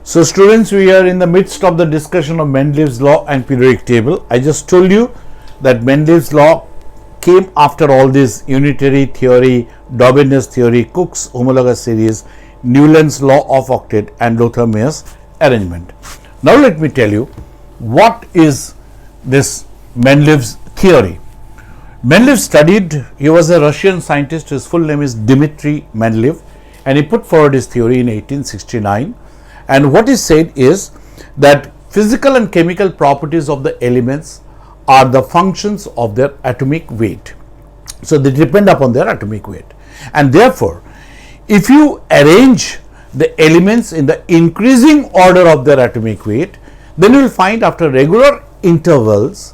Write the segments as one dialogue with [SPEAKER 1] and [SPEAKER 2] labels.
[SPEAKER 1] So students, we are in the midst of the discussion of Mendeleev's law and periodic table. I just told you that Mendeleev's law came after all this unitary theory, Daubin's theory, Cook's homologous series, Newland's law of octet and Lothar-Mayer's arrangement. Now let me tell you what is this Mendeleev's theory. Mendeleev studied, he was a Russian scientist, his full name is Dmitry Mendeleev, and he put forward his theory in 1869. And what he said is that physical and chemical properties of the elements are the functions of their atomic weight. So they depend upon their atomic weight. And therefore, if you arrange the elements in the increasing order of their atomic weight, then you will find after regular intervals,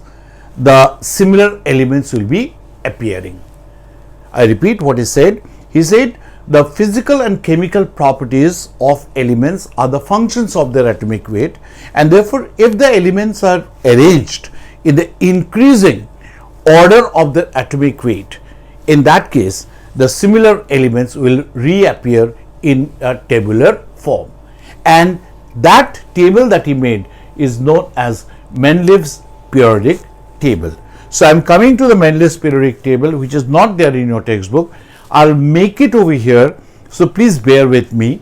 [SPEAKER 1] the similar elements will be appearing. I repeat what he said. He said, the physical and chemical properties of elements are the functions of their atomic weight, and therefore, if the elements are arranged in the increasing order of their atomic weight, in that case, the similar elements will reappear in a tabular form. And that table that he made is known as Mendeleev's periodic table. So, I am coming to the Mendeleev's periodic table, which is not there in your textbook. I'll make it over here, so please bear with me.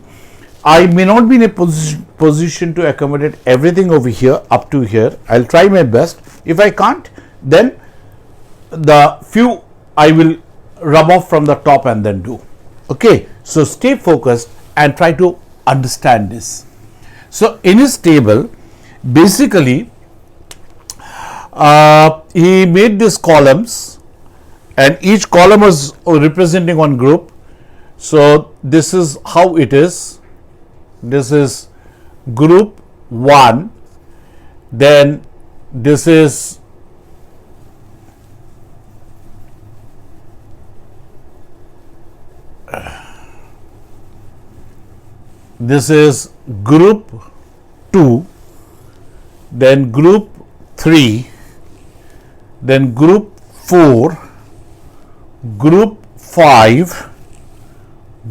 [SPEAKER 1] I may not be in a position to accommodate everything over here up to here. I'll try my best. If I can't, then the few I will rub off from the top and then do. Okay, so stay focused and try to understand this. So in his table, basically, he made these columns, and each column was representing one group. So this is how it is. This is group 1, then this is group 2, then group 3, then group 4, group 5,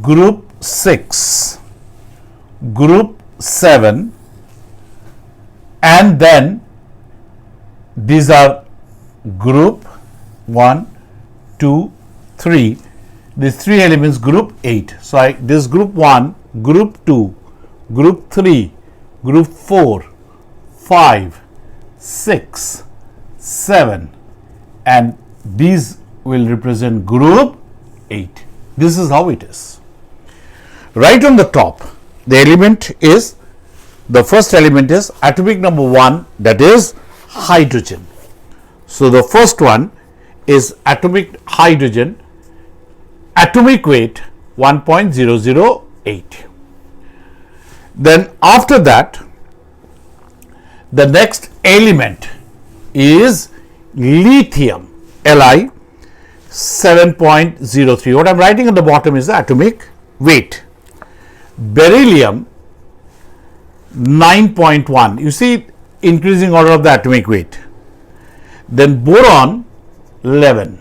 [SPEAKER 1] group 6, group 7, and then these are group 1, 2, 3, these 3 elements group 8. So, this group 1, group 2, group 3, group 4, 5, 6, 7, and these will represent group 8. This is how it is. Right on the top, the element is, the first element is atomic number 1, that is hydrogen. So the first one is atomic hydrogen, atomic weight 1.008. Then after that, the next element is lithium, Li 7.03. What I am writing at the bottom is the atomic weight. Beryllium 9.1. You see, increasing order of the atomic weight. Then boron 11.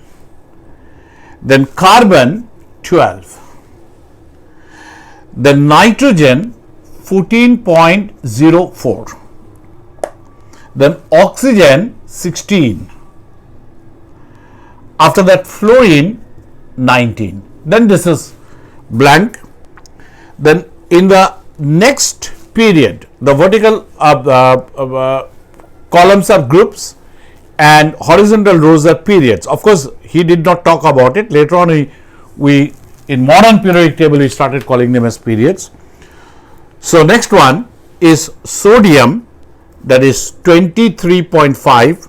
[SPEAKER 1] Then carbon 12. Then nitrogen 14.04. Then oxygen 16. After that, fluorine 19. Then this is blank. Then in the next period, the vertical columns are groups and horizontal rows are periods. Of course, he did not talk about it. Later on, we in modern periodic table, we started calling them as periods. So next one is sodium, that is 23.5,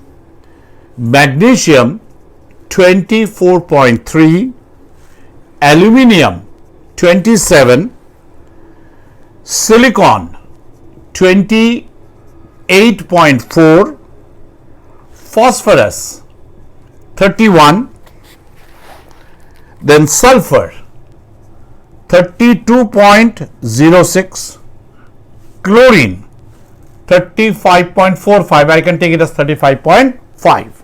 [SPEAKER 1] magnesium 24.3, aluminium 27, silicon 28.4, phosphorus 31, then sulfur 32.06, chlorine 35.45, I can take it as 35.5.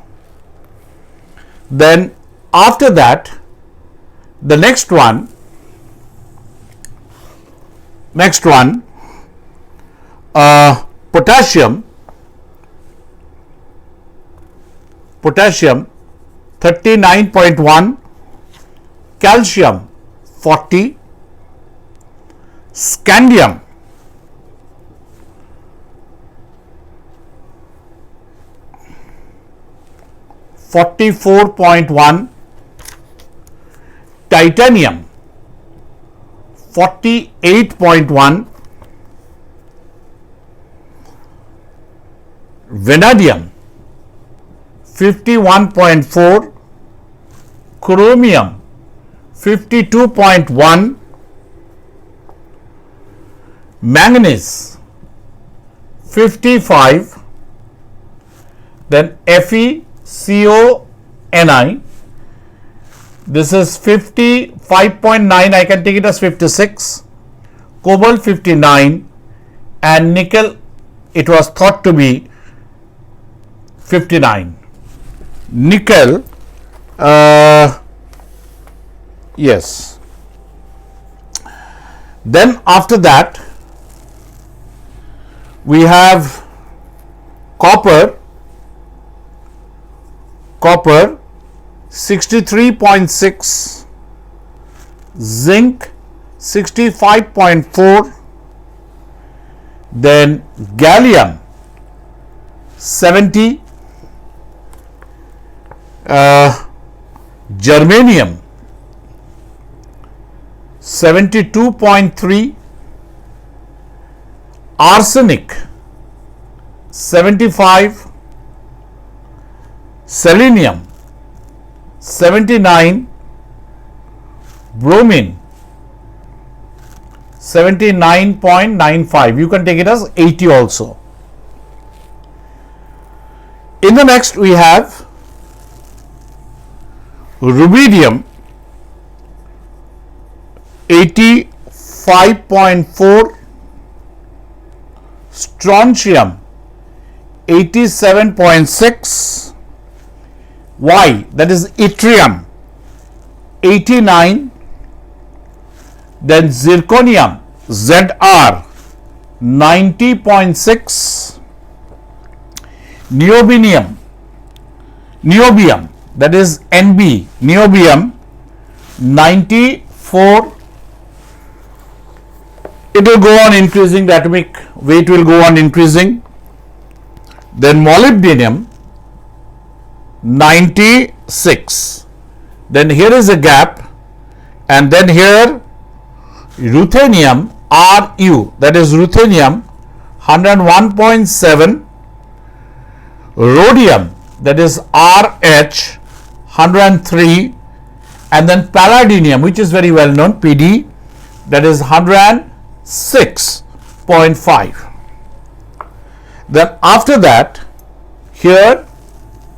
[SPEAKER 1] Then after that, the next one Potassium 39.1, calcium 40, scandium 44.1, titanium 48.1, vanadium 51.4, chromium 52.1, manganese 55, then FeCO(Ni), this is 55.9, I can take it as 56, cobalt 59, and nickel, it was thought to be 59. Nickel, yes. Then after that we have copper 63.6, zinc 65.4, then gallium 70, germanium 72.3, arsenic 75, selenium 79, bromine 79.95, you can take it as 80 also. In the next we have rubidium 85.4, strontium 87.6, Y, that is yttrium 89, then zirconium Zr 90.6, niobium that is Nb, niobium 94, it will go on increasing, the atomic weight will go on increasing. Then molybdenum 96, then here is a gap, and then here ruthenium Ru, that is ruthenium 101.7, rhodium, that is Rh 103, and then palladium, which is very well known, Pd, that is 106.5. Then after that, here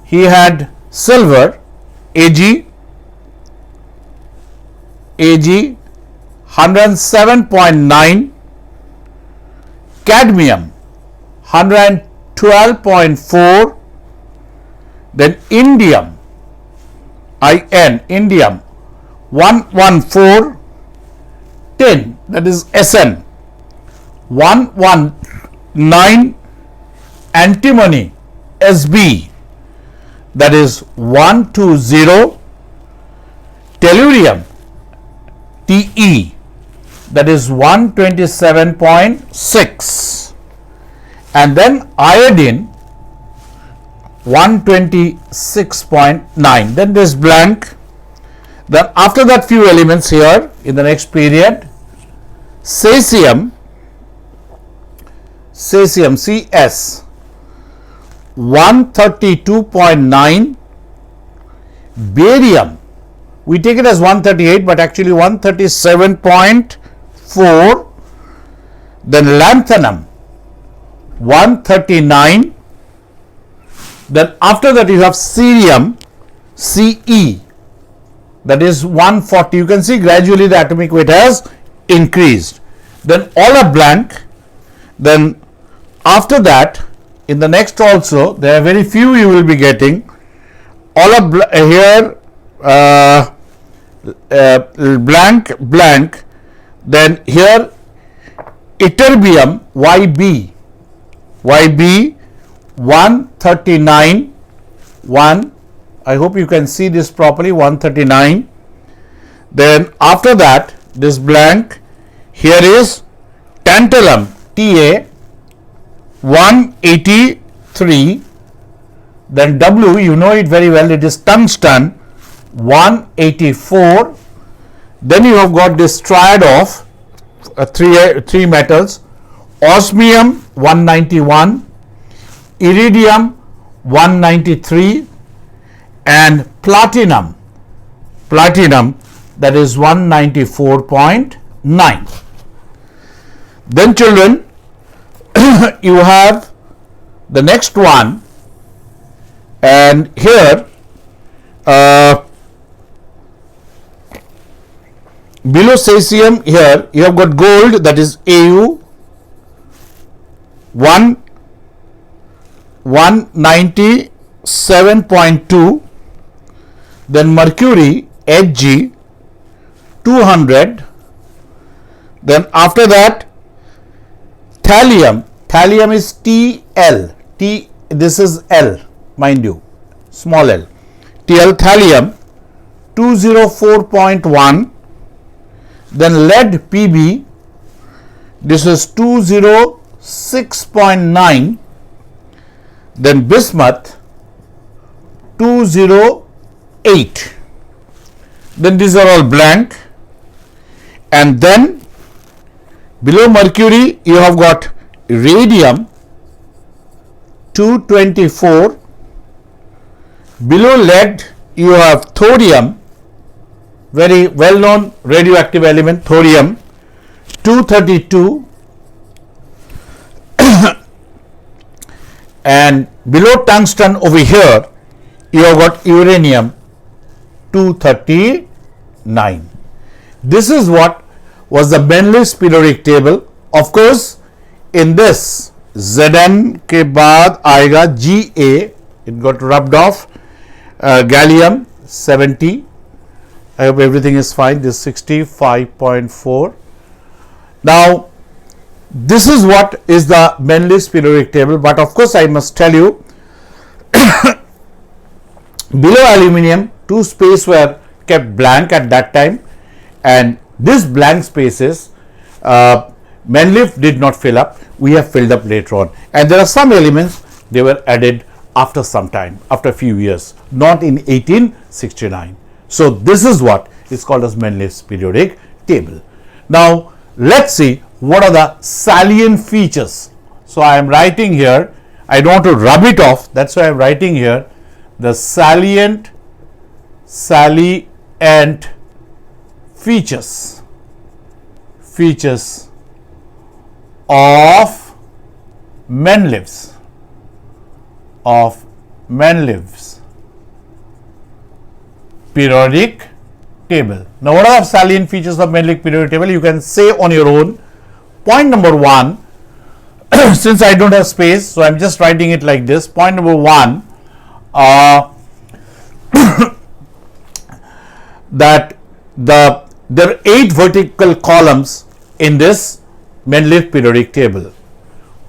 [SPEAKER 1] he had silver Ag 107.9, cadmium 112.4, then indium indium 114, tin, that is Sn 119, antimony Sb, that is 120, tellurium Te, that is 127.6, and then iodine 126.9. Then this blank. Then after that, few elements here in the next period: cesium Cs 132.9, barium, we take it as 138, but actually 137.4, then lanthanum 139, then after that you have cerium Ce, that is 140. You can see gradually the atomic weight has increased. Then all are blank. Then after that, in the next also, there are very few you will be getting. All are here blank. Then here ytterbium Yb, YB 139 1. I hope you can see this properly. 139. Then after that, this blank here is tantalum Ta 183. Then W, you know it very well, it is tungsten 184. Then you have got this triad of three metals: osmium 191, iridium 193, and platinum that is 194.9. Then children, you have the next one, and here below cesium, here you have got gold, that is Au 197.2, then mercury Hg 200, then after that thallium is Tl, this is L, mind you, small l, Tl, thallium 204.1, then lead Pb, this is 206.9, then bismuth 208. Then these are all blank, and then below mercury you have got radium 224, below lead you have thorium, very well known radioactive element, thorium 232, and below tungsten over here you have got uranium 239. This is what was the Mendeleev's periodic table. Of course, in this Zn के बाद आएगा Ga, it got rubbed off, gallium 70. I hope everything is fine. This 65.4. Now, this is what is the Mendeleev's periodic table, but of course I must tell you below aluminium 2 spaces were kept blank at that time, and these blank spaces Mendeleev did not fill up. We have filled up later on, and there are some elements they were added after some time, after a few years, not in 1869. So this is what is called as Mendeleev's periodic table. Now let's see what are the salient features. So I am writing here, I don't want to rub it off, that's why I am writing here the salient features of Mendeleev's periodic table. Now what are the salient features of Mendeleev's periodic table? You can say on your own. Point number 1, since I don't have space, so I am just writing it like this. Point number 1, that there are 8 vertical columns in this Mendeleev periodic table.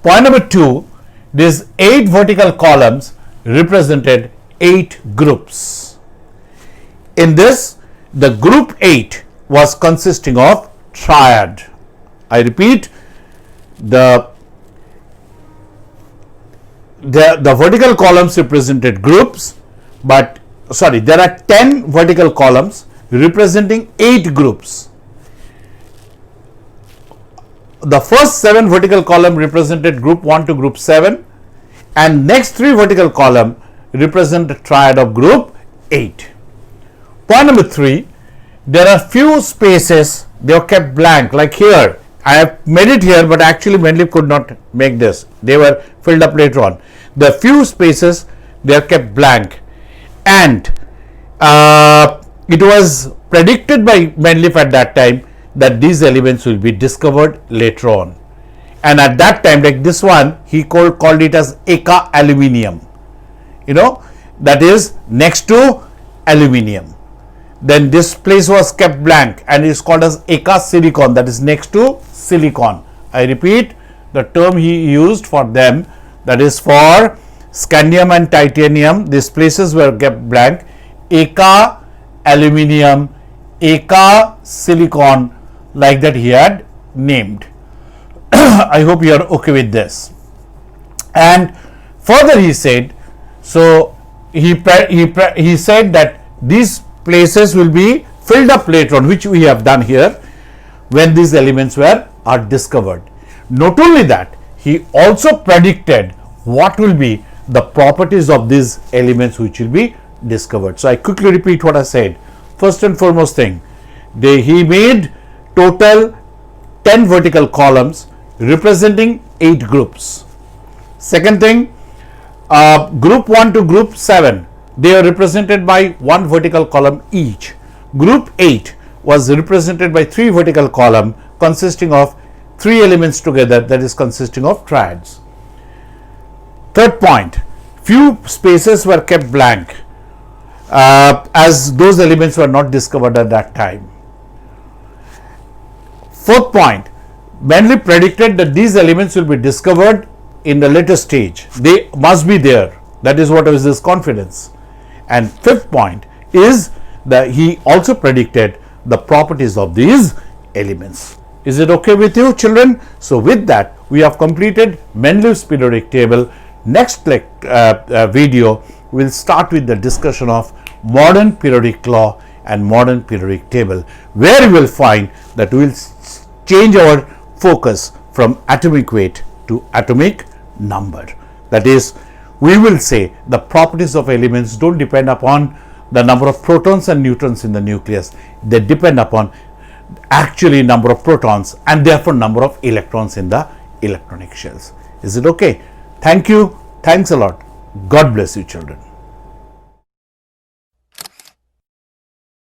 [SPEAKER 1] Point number 2, these 8 vertical columns represented 8 groups. In this, the group 8 was consisting of triad. I repeat, the vertical columns represented groups, but sorry, there are 10 vertical columns representing 8 groups. The first 7 vertical column represented group 1 to group 7, and next 3 vertical column represent the triad of group 8. Point number 3, there are few spaces they are kept blank, like here. I have made it here, but actually Mendeleev could not make this. They were filled up later on. The few spaces they are kept blank, and it was predicted by Mendeleev at that time that these elements will be discovered later on. And at that time, like this one, he called it as Eka aluminium. You know, that is next to aluminium. Then this place was kept blank and is called as Eka silicon, that is next to silicon. I repeat, the term he used for them that is for scandium and titanium, these places were kept blank. Eka aluminium, Eka silicon, like that he had named. I hope you are okay with this. And further he said, so he said that these places will be filled up later on, which we have done here, when these elements are discovered. Not only that, he also predicted what will be the properties of these elements which will be discovered. So I quickly repeat what I said. First and foremost thing, he made total 10 vertical columns representing 8 groups. Second thing, group 1 to group 7, they are represented by 1 vertical column each. Group 8 was represented by 3 vertical column consisting of 3 elements together, that is consisting of triads. Third point, few spaces were kept blank as those elements were not discovered at that time. Fourth point, Mendeleev predicted that these elements will be discovered in the later stage. They must be there. That is what is his confidence. And fifth point is that he also predicted the properties of these elements. Is it okay with you, children? So with that, we have completed Mendeleev's periodic table. Next video, we will start with the discussion of modern periodic law and modern periodic table, where we will find that we will change our focus from atomic weight to atomic number. That is, we will say the properties of elements don't depend upon the number of protons and neutrons in the nucleus. They depend upon actually number of protons and therefore number of electrons in the electronic shells. Is it okay? Thank you. Thanks a lot. God bless you, children.